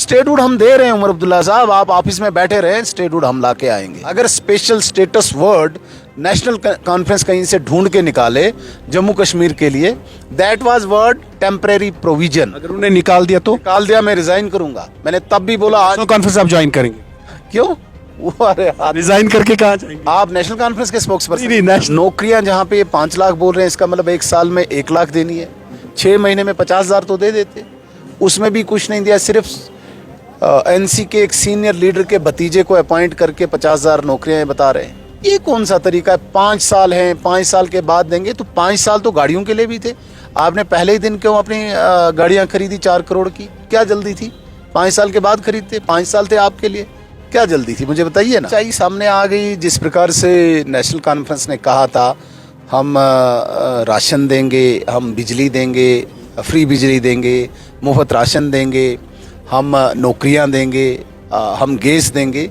Statehood हम दे रहे हैं उमर अब्दुल्ला साहब, आप ऑफिस में बैठे रहे, स्टेटहुड हम ला के आएंगे। अगर special status word national conference कहीं से ढूंढ के निकाले जम्मू कश्मीर के लिए, that was word temporary provision. अगर उन्हें निकाल दिया तो निकाल दिया, मैं रिजाइन करूंगा। मैंने तब भी बोला आज कॉन्फ्रेंस आप ज्वाइन करेंगे? क्यों? वो अरे रिजाइन करके कहाँ जाएंगे? आप नेशनल कॉन्फ्रेंस के स्पोक्स पर्सन। नहीं, नेशनल नौकरियां जहाँ पे 5 लाख बोल रहे हैं, इसका मतलब 1 साल में 1 लाख देनी है, 6 महीने में 50,000 तो दे देते, उसमें भी कुछ नहीं दिया। सिर्फ एनसी के एक सीनियर लीडर के भतीजे को अपॉइंट करके 50,000 नौकरियां बता रहे हैं। ये कौन सा तरीका है? 5 साल हैं, 5 साल के बाद देंगे। तो 5 साल तो गाड़ियों के लिए भी थे। आपने पहले ही दिन क्यों अपनी गाड़ियां खरीदी 4 करोड़ की? क्या जल्दी थी? 5 साल के बाद खरीदते, 5 साल थे आपके लिए, क्या जल्दी थी? मुझे बताइए ना। सच्चाई सामने आ गई। जिस प्रकार से नेशनल कॉन्फ्रेंस ने कहा था हम राशन देंगे, हम बिजली देंगे, फ्री बिजली देंगे, मुफ्त राशन देंगे, हम नौकरियां देंगे, हम गैस देंगे,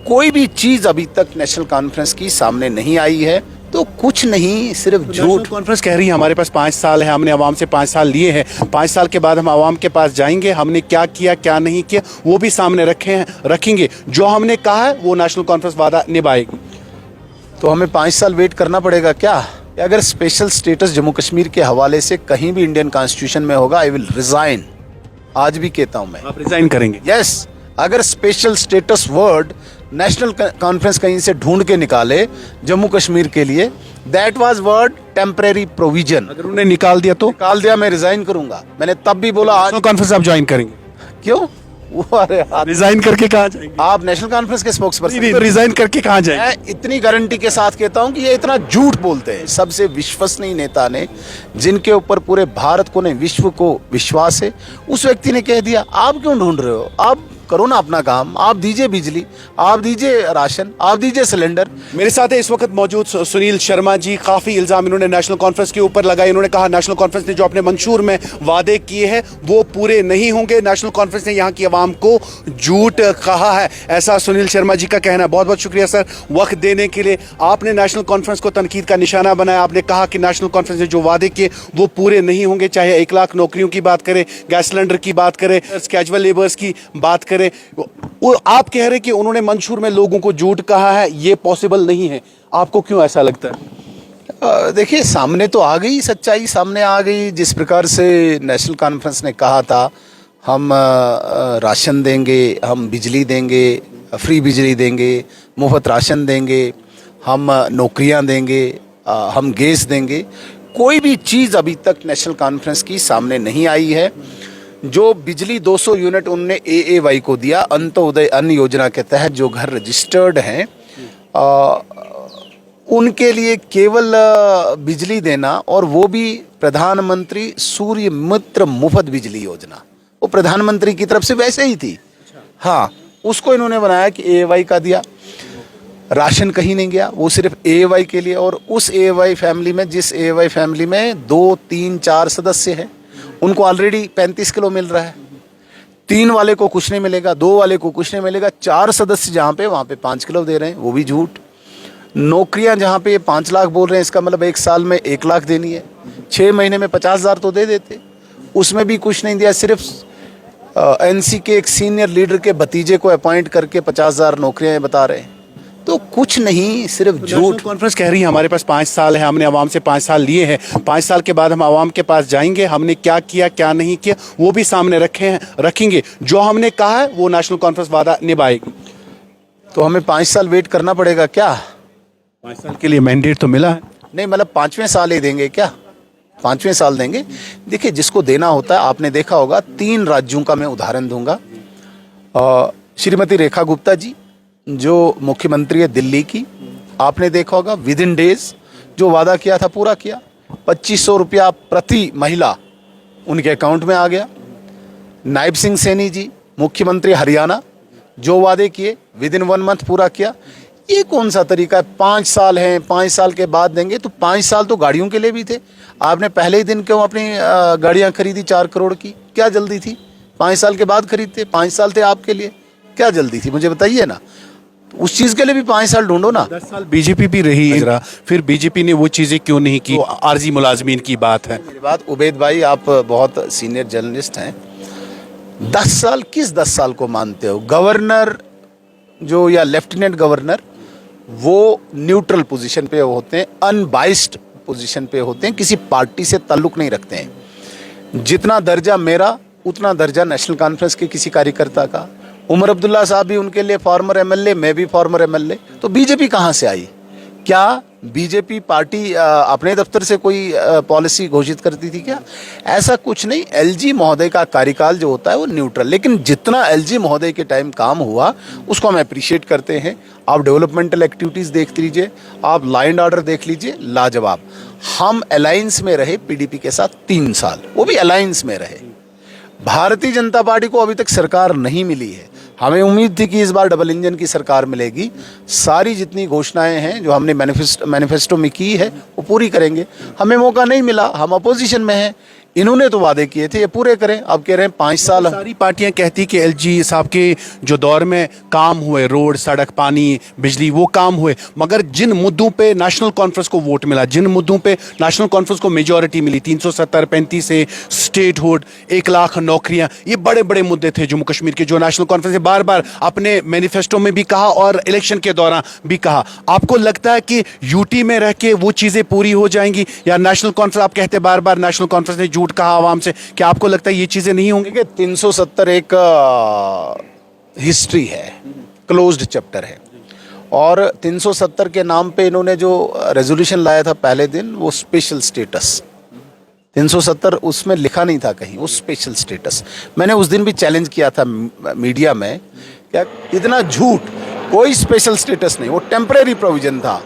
कोई भी चीज़ अभी तक नेशनल कॉन्फ्रेंस की सामने नहीं आई है। तो कुछ नहीं, सिर्फ झूठ। कॉन्फ्रेंस कह रही है हमारे पास 5 साल है, हमने आवाम से 5 साल लिए हैं, 5 साल के बाद हम आवाम के पास जाएंगे, हमने क्या किया क्या नहीं किया वो भी सामने रखेंगे। जो हमने कहा है वो नेशनल कॉन्फ्रेंस वादा निभाएगी। तो हमें 5 साल वेट करना पड़ेगा क्या? अगर स्पेशल स्टेटस जम्मू कश्मीर के हवाले से कहीं भी इंडियन कॉन्स्टिट्यूशन में होगा, आई विल रिजाइन। आज भी कहता हूं मैं, आप रिजाइन करेंगे? यस। अगर special status word national conference कहीं से ढूंढ के निकाले जम्मू कश्मीर के लिए, that was word temporary provision. अगर उन्हें निकाल दिया तो? निकाल दिया, मैं रिजाइन करूंगा। मैंने तब भी बोला आज कॉन्फ्रेंस आप ज्वाइन करेंगे? क्यों? वो अरे रिजाइन करके कहाँ जाएंगे? आप नेशनल कॉन्फ्रेंस के स्पोक्स पर्सन। तो रिजाइन करके कहाँ जाएंगे? मैं इतनी गारंटी के साथ कहता हूं कि ये इतना झूठ बोलते हैं। सबसे विश्वसनीय नेता ने, जिनके ऊपर पूरे भारत को नहीं विश्व को विश्वास है, उस व्यक्ति ने कह दिया आप क्यों ढूंढ रहे हो? आप करो ना अपना काम, आप दीजिए बिजली, आप दीजिए राशन, आप दीजिए सिलेंडर। मेरे साथ है इस वक्त मौजूद सुनील शर्मा जी। काफ़ी इल्ज़ाम इन्होंने नेशनल कॉन्फ्रेंस के ऊपर लगाए। इन्होंने कहा नेशनल कॉन्फ्रेंस ने जो अपने मंशूर में वादे किए हैं वो पूरे नहीं होंगे। नेशनल कॉन्फ्रेंस ने यहाँ की आवाम को झूठ कहा है, ऐसा सुनील शर्मा जी का कहना है। बहुत बहुत शुक्रिया सर वक्त देने के लिए। आपने नेशनल कॉन्फ्रेंस को तनकीद का निशाना बनाया। आपने कहा कि नेशनल कॉन्फ्रेंस ने जो वादे किए वो पूरे नहीं होंगे, चाहे 1 लाख नौकरियों की बात करें, गैस सिलेंडर की बात करें, कैजुअल लेबर्स की बात करें। आप कह रहे कि उन्होंने मंशूर में लोगों को झूठ कहा है, ये पॉसिबल नहीं है। आपको क्यों ऐसा लगता है? देखिए, सामने तो आ गई, सच्चाई सामने आ गई। जिस प्रकार से नेशनल कॉन्फ्रेंस ने कहा था हम राशन देंगे, हम बिजली देंगे, फ्री बिजली देंगे, मुफ्त राशन देंगे, हम नौकरियां देंगे, हम गैस देंगे, कोई भी चीज़ अभी तक नेशनल कॉन्फ्रेंस की सामने नहीं आई है। जो बिजली 200 यूनिट उनने AAY को दिया, अंत्योदय अन्न योजना के तहत, जो घर रजिस्टर्ड हैं उनके लिए केवल बिजली देना, और वो भी प्रधानमंत्री सूर्य मित्र मुफ्त बिजली योजना, वो प्रधानमंत्री की तरफ से वैसे ही थी। हाँ, उसको इन्होंने बनाया कि AAY का दिया। राशन कहीं नहीं गया, वो सिर्फ AAY के लिए। और उस AAY फैमिली में, जिस AAY फैमिली में 2, 3, 4 सदस्य हैं, उनको ऑलरेडी 35 किलो मिल रहा है। 3 वाले को कुछ नहीं मिलेगा, 2 वाले को कुछ नहीं मिलेगा। 4 सदस्य जहाँ पे, वहाँ पे 5 किलो दे रहे हैं, वो भी झूठ। नौकरियाँ जहाँ पे ये 5 लाख बोल रहे हैं, इसका मतलब 1 साल में 1 लाख देनी है, 6 महीने में 50,000 तो दे देते, उसमें भी कुछ नहीं दिया। सिर्फ एनसी के एक सीनियर लीडर के भतीजे को अपॉइंट करके 50,000 नौकरियाँ बता रहे हैं। तो कुछ नहीं, सिर्फ झूठ। कॉन्फ्रेंस कह रही है हमारे पास 5 साल है, हमने आवाम से 5 साल लिए हैं, 5 साल के बाद हम आवाम के पास जाएंगे, हमने क्या किया क्या नहीं किया वो भी सामने रखेंगे। जो हमने कहा है वो नेशनल कॉन्फ्रेंस वादा निभाएगी। तो हमें 5 साल वेट करना पड़ेगा क्या? 5 साल के लिए मैंडेट तो मिला है। नहीं, मतलब 5वें साल ही देंगे क्या? 5वें साल देंगे। देखिए, जिसको देना होता है, आपने देखा होगा, 3 राज्यों का मैं उदाहरण दूंगा। श्रीमती रेखा गुप्ता जी जो मुख्यमंत्री है दिल्ली की, आपने देखा होगा विद इन डेज जो वादा किया था पूरा किया। 2500 रुपया प्रति महिला उनके अकाउंट में आ गया। नायब सिंह सैनी जी मुख्यमंत्री हरियाणा, जो वादे किए विद इन 1 मंथ पूरा किया। ये कौन सा तरीका है? 5 साल हैं, 5 साल के बाद देंगे। तो 5 साल तो गाड़ियों के लिए भी थे। आपने पहले ही दिन क्यों अपनी गाड़ियां खरीदी 4 करोड़ की? क्या जल्दी थी? 5 साल के बाद खरीदते। 5 साल थे आपके लिए, क्या जल्दी थी? मुझे बताइए ना। उस चीज के लिए भी 5 साल ढूंढो ना। 10 साल बीजेपी भी रही, फिर बीजेपी ने वो चीजें क्यों नहीं की? आरजी मुलाजमीन की बात है। मेरी बात, उबैद भाई, आप बहुत सीनियर जर्नलिस्ट हैं। 10 साल, किस 10 साल को मानते हो? गवर्नर जो या लेफ्टिनेंट गवर्नर वो न्यूट्रल पोजीशन पे होते हैं, अनबाइस्ड पोजीशन पे होते हैं, किसी पार्टी से ताल्लुक नहीं रखते हैं। जितना दर्जा मेरा उतना दर्जा नेशनल कॉन्फ्रेंस के किसी कार्यकर्ता का। उमर अब्दुल्ला साहब भी उनके लिए फॉर्मर एमएलए, मैं भी फॉर्मर एमएलए। तो बीजेपी कहाँ से आई? क्या बीजेपी पार्टी अपने दफ्तर से कोई पॉलिसी घोषित करती थी क्या? ऐसा कुछ नहीं। एलजी महोदय का कार्यकाल जो होता है वो न्यूट्रल, लेकिन जितना एलजी महोदय के टाइम काम हुआ उसको हम अप्रिशिएट करते हैं। आप डेवलपमेंटल एक्टिविटीज़ देख लीजिए, आप लॉ एंड ऑर्डर देख लीजिए, लाजवाब। हम अलायंस में रहे पीडीपी के साथ 3 साल, वो भी अलायंस में रहे। भारतीय जनता पार्टी को अभी तक सरकार नहीं मिली है। हमें उम्मीद थी कि इस बार डबल इंजन की सरकार मिलेगी। सारी जितनी घोषणाएं हैं जो हमने मैनिफेस्टो में की है वो पूरी करेंगे। हमें मौका नहीं मिला, हम अपोजिशन में हैं। इन्होंने तो वादे किए थे, ये पूरे करें। अब कह रहे हैं 5 साल। सारी पार्टियां कहती कि एलजी साहब के जो दौर में काम हुए, रोड, सड़क, पानी, बिजली, वो काम हुए, मगर जिन मुद्दों पे नेशनल कॉन्फ्रेंस को वोट मिला, जिन मुद्दों पे नेशनल कॉन्फ्रेंस को मेजॉरिटी मिली, 370, 35 से स्टेटहुड, 1 लाख नौकरियां, ये बड़े बड़े मुद्दे थे जम्मू कश्मीर के, जो नेशनल कॉन्फ्रेंस ने बार बार अपने मैनिफेस्टो में भी कहा और इलेक्शन के दौरान भी कहा। आपको लगता है कि यूटी में रह के वो चीज़ें पूरी हो जाएंगी, या नेशनल कॉन्फ्रेंस, आप कहते बार बार नेशनल कॉन्फ्रेंस ने झूठ कहा आवाम से, क्या आपको लगता है ये चीजें नहीं होंगी? 370 एक हिस्ट्री है, क्लोज्ड चैप्टर है। और 370 के नाम पे इन्होंने जो रेजोल्यूशन लाया था पहले दिन, वो स्पेशल स्टेटस 370, उसमें लिखा नहीं था कहीं वो स्पेशल स्टेटस। मैंने उस दिन भी चैलेंज किया था मीडिया में, क्या इतना झूठ, कोई स्पेशल स्टेटस नहीं, वो टेम्परेरी प्रोविजन था।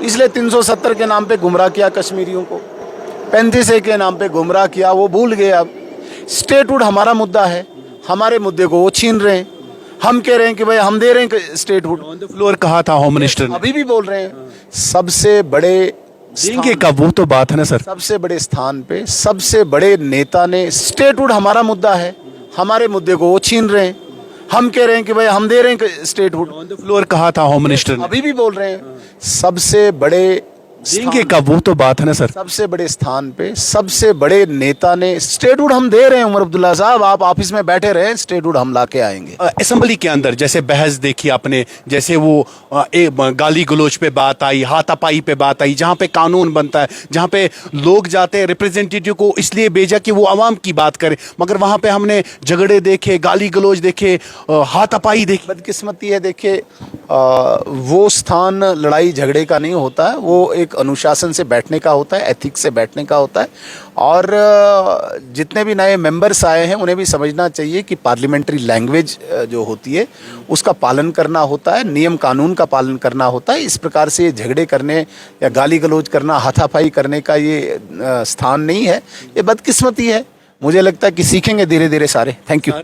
इसलिए 370 के नाम पे गुमराह किया कश्मीरियों को, 35A के नाम पे गुमराह किया, वो भूल गए। अब स्टेटहुड हमारा मुद्दा है, हमारे मुद्दे को वो छीन रहे हैं। हम कह रहे हैं कि भाई हम दे रहे हैं स्टेटहुड। ऑन द फ्लोर कहा था होम मिनिस्टर ने, अभी भी बोल रहे हैं। सबसे बड़े देंगे कब, वो तो बात है ना सर। सबसे बड़े स्थान पे सबसे बड़े नेता ने स्टेटहुड हमारा मुद्दा है, हमारे मुद्दे को वो छीन रहे हैं। हम कह रहे हैं कि भाई हम दे रहे हैं स्टेटहुड। ऑन द फ्लोर कहा था होम मिनिस्टर ने, अभी भी बोल रहे हैं। सबसे बड़े देंगे कब, वो तो बात है ना सर। सबसे बड़े स्थान पे सबसे बड़े नेता ने स्टेटहुड हम दे रहे हैं। उमर अब्दुल्ला साहब, आप ऑफिस में बैठे रहे, स्टेटहुड हम ला के आएंगे। असेंबली के अंदर जैसे बहस देखी आपने, जैसे वो गाली गलोच पे बात आई, हाथापाई पे बात आई, जहाँ पे कानून बनता है, जहाँ पे लोग जाते हैं, रिप्रेजेंटेटिव को इसलिए भेजा कि वो आवाम की बात करे, मगर वहाँ पे हमने झगड़े देखे, गाली गलोच देखे, हाथापाई देखी। बदकिस्मती है, देखिए वो स्थान लड़ाई झगड़े का नहीं होता है, वो एक अनुशासन से बैठने का होता है, एथिक्स से बैठने का होता है। और जितने भी नए मेंबर्स आए हैं उन्हें भी समझना चाहिए कि पार्लियामेंट्री लैंग्वेज जो होती है उसका पालन करना होता है, नियम कानून का पालन करना होता है। इस प्रकार से झगड़े करने या गाली गलौज करना, हाथापाई करने का ये स्थान नहीं है। ये बदकिस्मती है। मुझे लगता है कि सीखेंगे धीरे धीरे सारे। Thank you.